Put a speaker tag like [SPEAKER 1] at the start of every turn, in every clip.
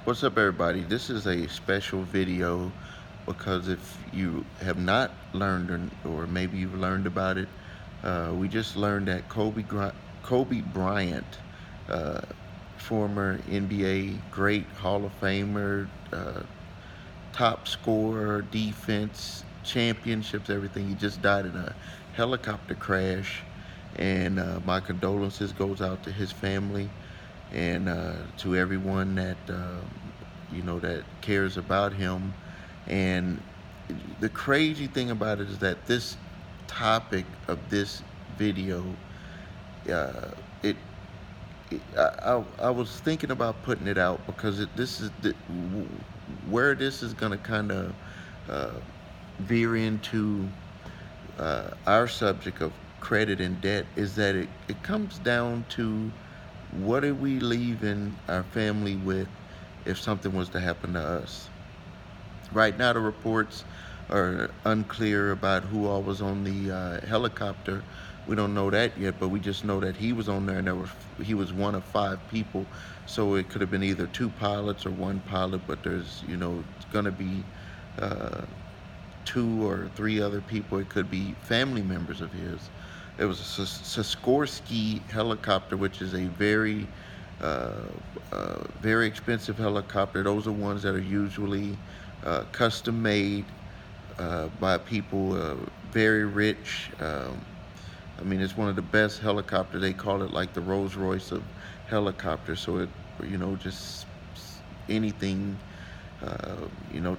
[SPEAKER 1] What's up, everybody? This is a special video because if you have not learned, or maybe you've learned about it, we just learned that Kobe Bryant, uh, former NBA great Hall of Famer, top scorer, defense, championships, everything. He just died in a helicopter crash, and my condolences goes out to his family and to everyone that that cares about him. And the crazy thing about it is that this topic of this video, uh, it, I was thinking about putting it out because this is where this is going to kind of uh, veer into our subject of credit and debt is that it comes down to what are we leaving our family with if something was to happen to us. Right now, the reports are unclear about who all was on the helicopter. We don't know that yet, but we just know that he was on there, and he was one of five people. So it could have been either two pilots or one pilot, but there's going to be uh, two or three other people. It could be family members of his. It was a Sikorsky helicopter, which is a uh, very expensive helicopter. Those are ones that are usually custom made by people very rich. I mean, it's one of the best helicopters. They call it like the Rolls Royce of helicopters. So it, just anything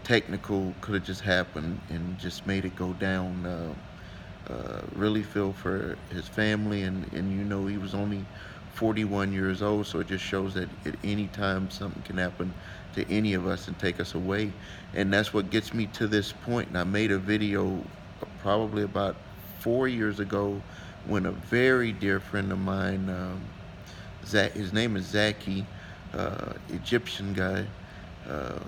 [SPEAKER 1] technical could have just happened and just made it go down. Really feel for his family, and he was only 41 years old, so it just shows that at any time something can happen to any of us and take us away. And that's what gets me to this point. And I made a video probably about 4 years ago when a very dear friend of mine, his name is Zaki, Egyptian guy, uh,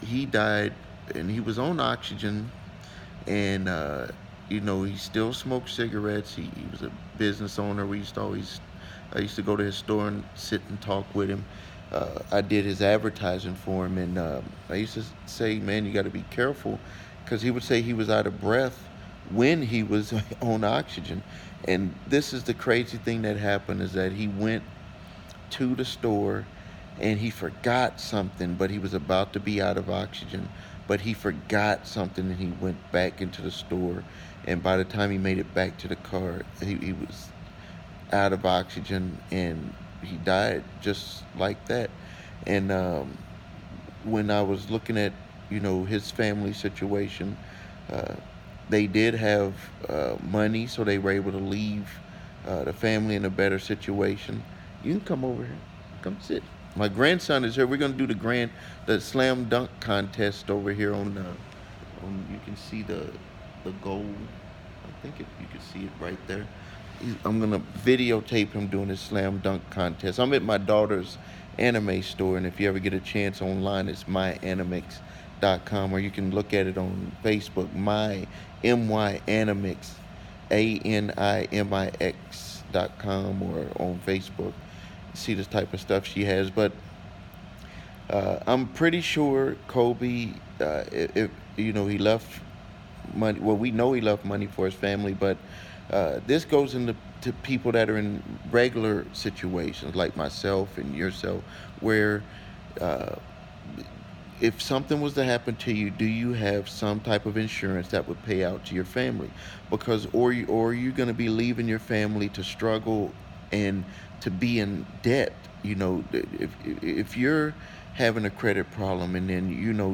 [SPEAKER 1] he died, and he was on oxygen, and he still smoked cigarettes. He was a business owner. I used to go to his store and sit and talk with him. I did his advertising for him, and I used to say, man, you got to be careful, because he would say he was out of breath when he was on oxygen. And this is the crazy thing that happened, is that he went to the store and he forgot something, but he was about to be out of oxygen. But he forgot something and he went back into the store. And by the time he made it back to the car, he was out of oxygen and he died just like that. And when I was looking at, his family situation, uh, they did have money, so they were able to leave the family in a better situation. You can come over here. Come sit. My grandson is here. We're gonna do the slam dunk contest over here on. You can see the goal. I think you can see it right there. I'm gonna videotape him doing his slam dunk contest. I'm at my daughter's anime store, and if you ever get a chance online, it's myanimex.com, or you can look at it on Facebook. My Animix.com, or on Facebook. See the type of stuff she has, but I'm pretty sure Kobe, if he left money. Well, we know he left money for his family, but this goes into people that are in regular situations like myself and yourself, where uh, if something was to happen to you, do you have some type of insurance that would pay out to your family? Because or you're going to be leaving your family to struggle and to be in debt. If you're having a credit problem, and then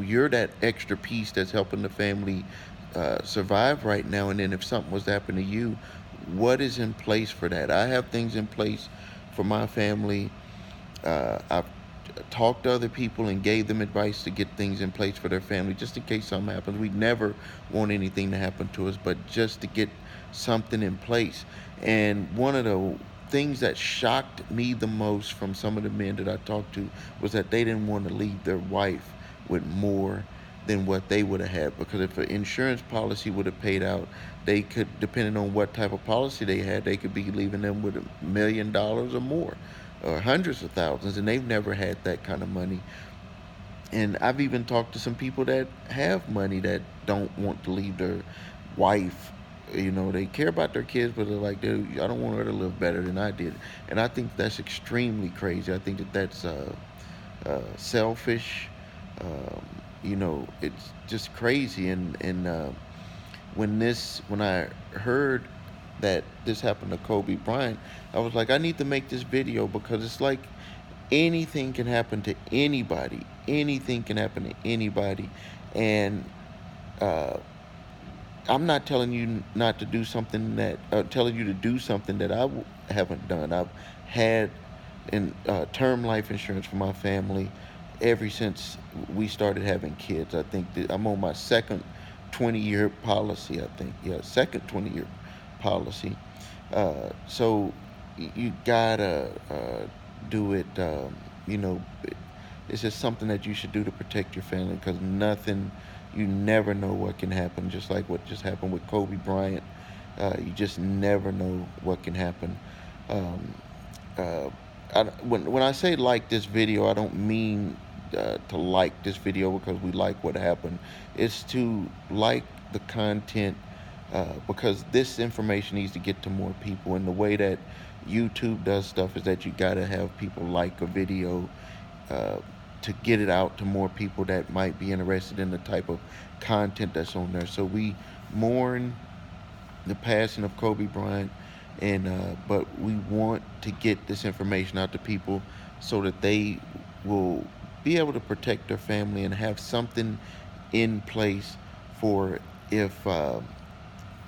[SPEAKER 1] you're that extra piece that's helping the family survive right now, and then if something was to happen to you, what is in place for that? I have things in place for my family. I've talked to other people and gave them advice to get things in place for their family, just in case something happens. We never want anything to happen to us, but just to get something in place. And one of the things that shocked me the most from some of the men that I talked to was that they didn't want to leave their wife with more than what they would have had, because if an insurance policy would have paid out, they could, depending on what type of policy they had, they could be leaving them with $1 million or more, or hundreds of thousands, and they've never had that kind of money. And I've even talked to some people that have money that don't want to leave their wife. You know, they care about their kids, but they're like, dude, I don't want her to live better than I did. And I think that's extremely crazy. I think that that's selfish. Um, you know, it's just crazy. And when I heard that this happened to Kobe Bryant, I was like, I need to make this video because it's like anything can happen to anybody. Anything can happen to anybody, and uh, I'm not telling you not to do something that telling you to do something that haven't done. I've had term life insurance for my family ever since we started having kids. I think that I'm on my second 20-year policy. I think, yeah, second 20-year policy. So you gotta do it. You know, it's just something that you should do to protect your family because nothing, you never know what can happen. Just like what just happened with Kobe Bryant, you just never know what can happen. Um, uh, when I say like this video, I don't mean to like this video because we like what happened. It's to like the content because this information needs to get to more people. And the way that YouTube does stuff is that you got to have people like a video uh, to get it out to more people that might be interested in the type of content that's on there. So we mourn the passing of Kobe Bryant, and but we want to get this information out to people so that they will be able to protect their family and have something in place for if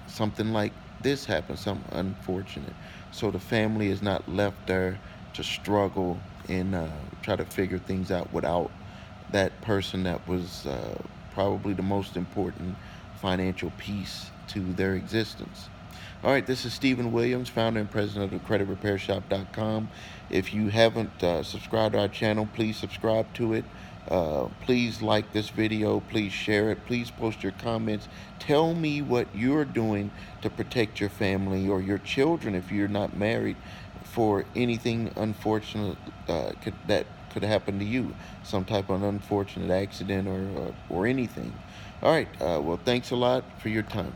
[SPEAKER 1] something like this happens, something unfortunate. So the family is not left there to struggle and try to figure things out without that person that was probably the most important financial piece to their existence. All right, this is Stephen Williams, founder and president of creditrepairshop.com. If you haven't subscribed to our channel, please subscribe to it. Please like this video. Please share it. Please post your comments. Tell me what you're doing to protect your family or your children if you're not married for anything unfortunate that could happen to you, some type of unfortunate accident or anything. All right. Well, thanks a lot for your time.